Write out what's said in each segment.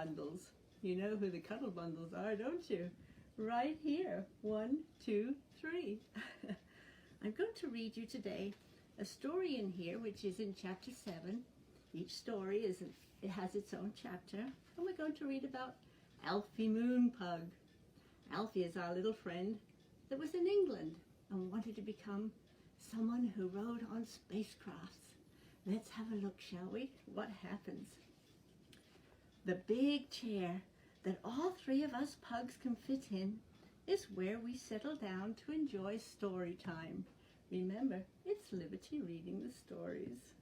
Bundles. You know who the cuddle bundles are, don't you? Right here. 1, 2, 3. I'm going to read you today a story in here which is in chapter 7. Each story has its own chapter, and we're going to read about Alfie Moonpug. Alfie is our little friend that was in England and wanted to become someone who rode on spacecrafts. Let's have a look, shall we? What happens? The big chair that all 3 of us pugs can fit in is where we settle down to enjoy story time. Remember, it's Liberty reading the stories.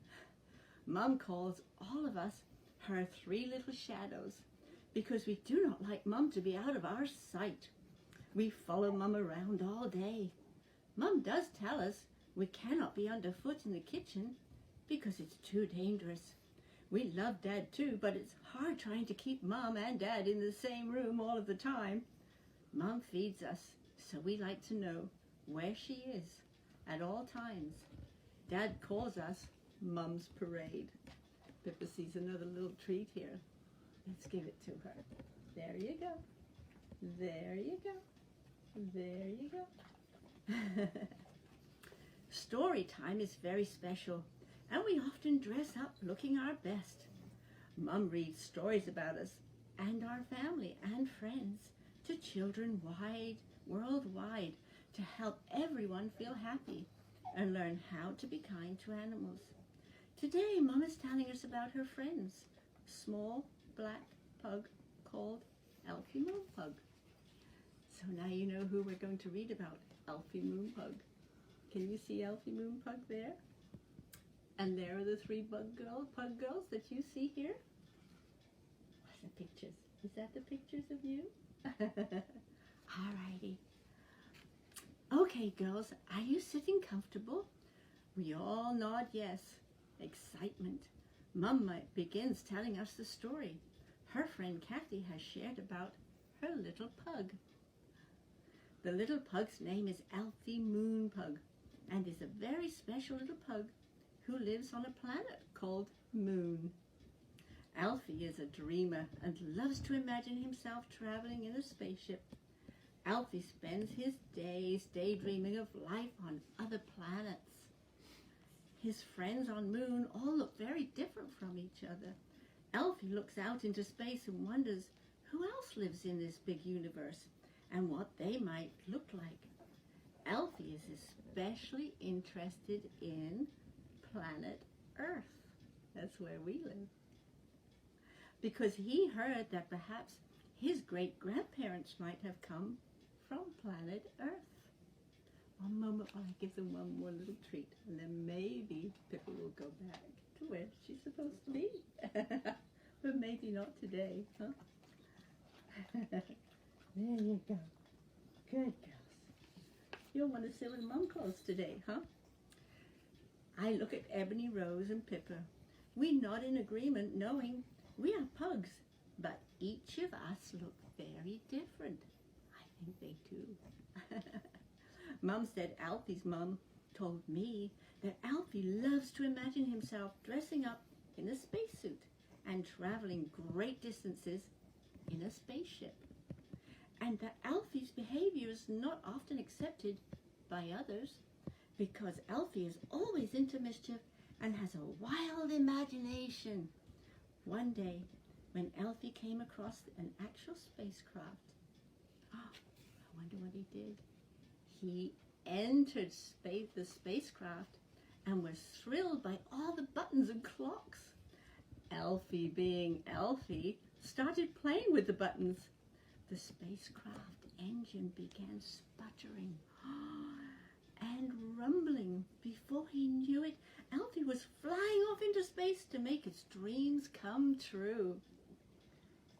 Mum calls all of us her 3 little shadows because we do not like Mum to be out of our sight. We follow Mum around all day. Mum does tell us we cannot be underfoot in the kitchen because it's too dangerous. We love Dad too, but it's hard trying to keep Mum and Dad in the same room all of the time. Mum feeds us, so we like to know where she is at all times. Dad calls us Mum's Parade. Pippa sees another little treat here. Let's give it to her. There you go. There you go. There you go. Story time is very special, and we often dress up looking our best. Mum reads stories about us and our family and friends to children worldwide to help everyone feel happy and learn how to be kind to animals. Today, Mum is telling us about her friends, small black pug called Alfie Moonpug. So now you know who we're going to read about, Alfie Moonpug. Can you see Alfie Moonpug there? And there are the 3 pug girls that you see here. What's the pictures? Is that the pictures of you? Alrighty. Okay, girls, are you sitting comfortable? We all nod yes. Excitement. Mum begins telling us the story. Her friend Kathy has shared about her little pug. The little pug's name is Alfie Moonpug and is a very special little pug who lives on a planet called Moon. Alfie is a dreamer and loves to imagine himself traveling in a spaceship. Alfie spends his days daydreaming of life on other planets. His friends on Moon all look very different from each other. Alfie looks out into space and wonders who else lives in this big universe and what they might look like. Alfie is especially interested in planet Earth. That's where we live. Because he heard that perhaps his great-grandparents might have come from planet Earth. One moment while I give them one more little treat, and then maybe Pippa will go back to where she's supposed to be. But maybe not today, huh? There you go. Good girls. You'll want to sit with Mum calls today, huh? I look at Ebony Rose and Pippa. We nod in agreement, knowing we are pugs, but each of us look very different. I think they do. Mum said Alfie's mum told me that Alfie loves to imagine himself dressing up in a spacesuit and traveling great distances in a spaceship. And that Alfie's behavior is not often accepted by others because Alfie is always into mischief and has a wild imagination. One day, when Alfie came across an actual spacecraft, I wonder what he did. He entered the spacecraft and was thrilled by all the buttons and clocks. Alfie, being Alfie, started playing with the buttons. The spacecraft engine began sputtering and rumbling. Before he knew it, Alfie was flying off into space to make its dreams come true.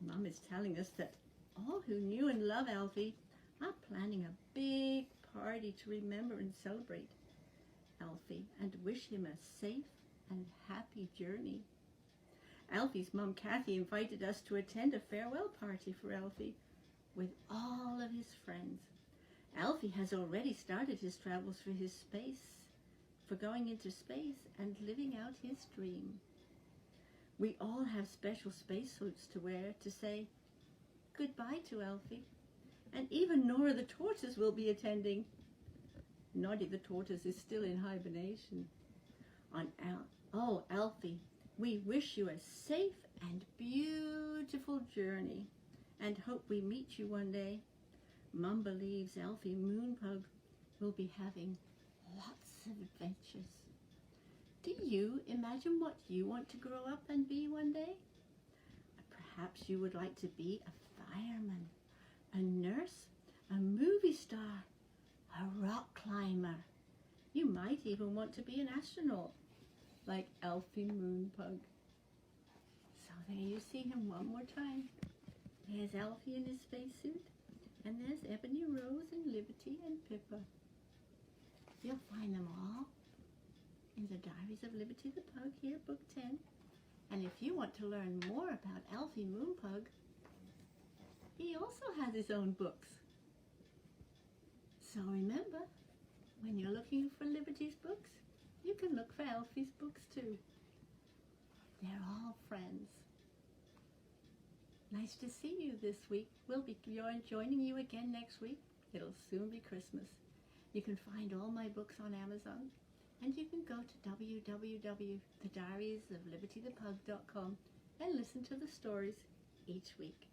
Mum is telling us that all who knew and love Alfie are planning a big party to remember and celebrate Alfie and wish him a safe and happy journey. Alfie's mum, Kathy, invited us to attend a farewell party for Alfie with all of his friends. Alfie has already started his travels for going into space and living out his dream. We all have special spacesuits to wear to say goodbye to Alfie. And even Nora the tortoise will be attending. Noddy the tortoise is still in hibernation. Oh, Alfie, we wish you a safe and beautiful journey and hope we meet you one day. Mum believes Alfie Moonpug will be having lots of adventures. Do you imagine what you want to grow up and be one day? Perhaps you would like to be a fireman, a nurse, a movie star, a rock climber. You might even want to be an astronaut, like Alfie Moonpug. So there you see him one more time. There's Alfie in his spacesuit, and there's Ebony Rose and Liberty and Pippa. You'll find them all in the Diaries of Liberty the Pug here, Book 10. And if you want to learn more about Alfie Moonpug, he also has his own books. So remember, when you're looking for Liberty's books, you can look for Alfie's books too. They're all friends. Nice to see you this week. We'll be joining you again next week. It'll soon be Christmas. You can find all my books on Amazon, and you can go to www.thediariesoflibertythepug.com and listen to the stories each week.